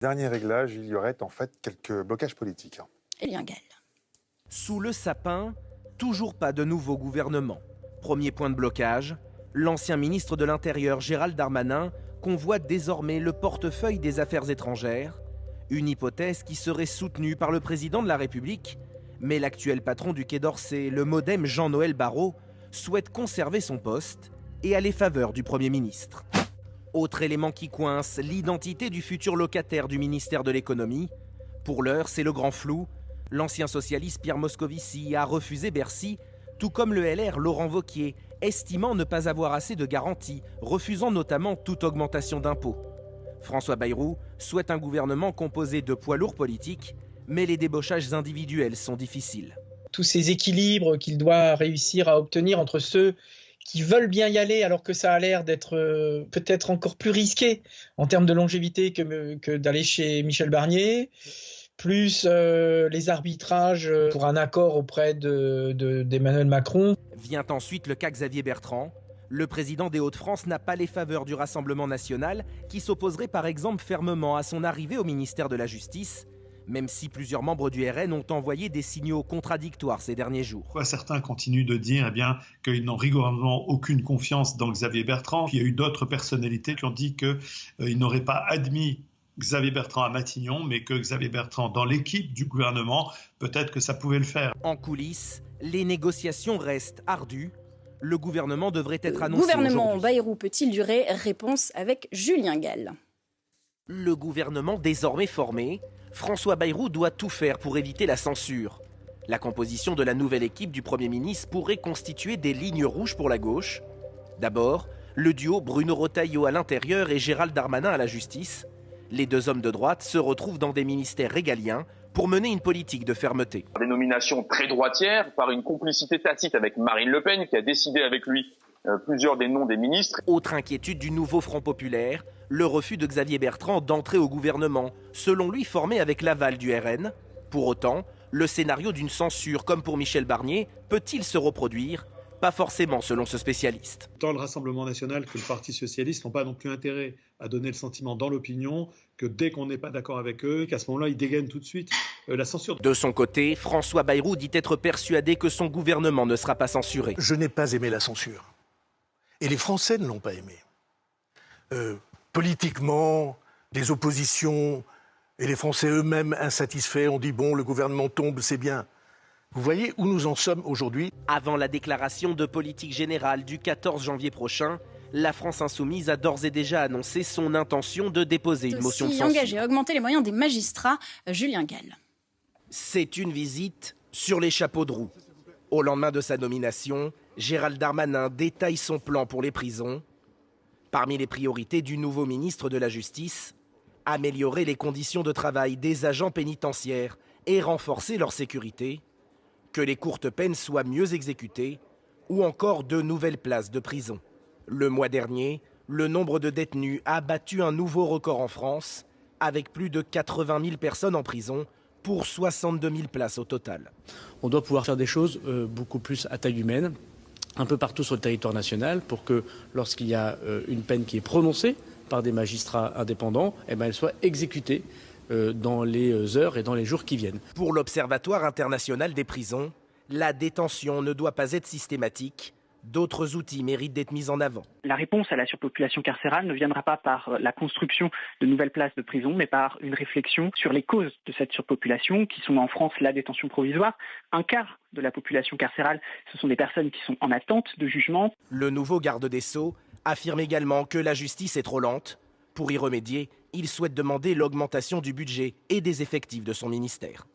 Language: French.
Dernier réglage, il y aurait en fait quelques blocages politiques. Julien Gall. Sous le sapin, toujours pas de nouveau gouvernement. Premier point de blocage, l'ancien ministre de l'Intérieur Gérald Darmanin convoite désormais le portefeuille des Affaires étrangères, une hypothèse qui serait soutenue par le président de la République, mais l'actuel patron du Quai d'Orsay, le modem Jean-Noël Barrot, souhaite conserver son poste et a les faveurs du Premier ministre. Autre élément qui coince, l'identité du futur locataire du ministère de l'économie. Pour l'heure, c'est le grand flou. L'ancien socialiste Pierre Moscovici a refusé Bercy, tout comme le LR Laurent Wauquiez, estimant ne pas avoir assez de garanties, refusant notamment toute augmentation d'impôts. François Bayrou souhaite un gouvernement composé de poids lourds politiques, mais les débauchages individuels sont difficiles. Tous ces équilibres qu'il doit réussir à obtenir entre ceux qui veulent bien y aller alors que ça a l'air d'être peut-être encore plus risqué en termes de longévité que d'aller chez Michel Barnier, plus les arbitrages pour un accord auprès d'Emmanuel Macron. Vient ensuite le cas Xavier Bertrand. Le président des Hauts-de-France n'a pas les faveurs du Rassemblement national qui s'opposerait par exemple fermement à son arrivée au ministère de la Justice, même si plusieurs membres du RN ont envoyé des signaux contradictoires ces derniers jours. Certains continuent de dire qu'ils n'ont rigoureusement aucune confiance dans Xavier Bertrand. Il y a eu d'autres personnalités qui ont dit qu'ils n'auraient pas admis Xavier Bertrand à Matignon, mais que Xavier Bertrand dans l'équipe du gouvernement, peut-être que ça pouvait le faire. En coulisses, les négociations restent ardues. Le gouvernement devrait être annoncé aujourd'hui. Le gouvernement Bayrou peut-il durer? Réponse avec Julien Gall. Le gouvernement désormais formé, François Bayrou doit tout faire pour éviter la censure. La composition de la nouvelle équipe du Premier ministre pourrait constituer des lignes rouges pour la gauche. D'abord, le duo Bruno Retailleau à l'intérieur et Gérald Darmanin à la justice. Les deux hommes de droite se retrouvent dans des ministères régaliens pour mener une politique de fermeté. Des nominations très droitières, par une complicité tacite avec Marine Le Pen, qui a décidé avec lui plusieurs des noms des ministres. Autre inquiétude du nouveau Front populaire, le refus de Xavier Bertrand d'entrer au gouvernement, selon lui formé avec l'aval du RN. Pour autant, le scénario d'une censure comme pour Michel Barnier peut-il se reproduire? Pas forcément selon ce spécialiste. Tant le Rassemblement national que le Parti socialiste n'ont pas non plus intérêt à donner le sentiment dans l'opinion que dès qu'on n'est pas d'accord avec eux, qu'à ce moment-là, ils dégainent tout de suite la censure. De son côté, François Bayrou dit être persuadé que son gouvernement ne sera pas censuré. Je n'ai pas aimé la censure. Et les Français ne l'ont pas aimé. Politiquement, les oppositions et les Français eux-mêmes insatisfaits ont dit « bon, le gouvernement tombe, c'est bien ». Vous voyez où nous en sommes aujourd'hui? Avant la déclaration de politique générale du 14 janvier prochain, la France insoumise a d'ores et déjà annoncé son intention de déposer une motion de censure. Engagé à augmenter les moyens des magistrats, Julien Gall. C'est une visite sur les chapeaux de roue. Au lendemain de sa nomination, Gérald Darmanin détaille son plan pour les prisons. Parmi les priorités du nouveau ministre de la Justice, améliorer les conditions de travail des agents pénitentiaires et renforcer leur sécurité, que les courtes peines soient mieux exécutées, ou encore de nouvelles places de prison. Le mois dernier, le nombre de détenus a battu un nouveau record en France, avec plus de 80 000 personnes en prison, pour 62 000 places au total. On doit pouvoir faire des choses beaucoup plus à taille humaine, un peu partout sur le territoire national, pour que lorsqu'il y a une peine qui est prononcée par des magistrats indépendants, elle soit exécutée dans les heures et dans les jours qui viennent. Pour l'Observatoire international des prisons, la détention ne doit pas être systématique. D'autres outils méritent d'être mis en avant. La réponse à la surpopulation carcérale ne viendra pas par la construction de nouvelles places de prison, mais par une réflexion sur les causes de cette surpopulation, qui sont en France la détention provisoire. Un quart de la population carcérale, ce sont des personnes qui sont en attente de jugement. Le nouveau garde des Sceaux affirme également que la justice est trop lente. Pour y remédier, il souhaite demander l'augmentation du budget et des effectifs de son ministère.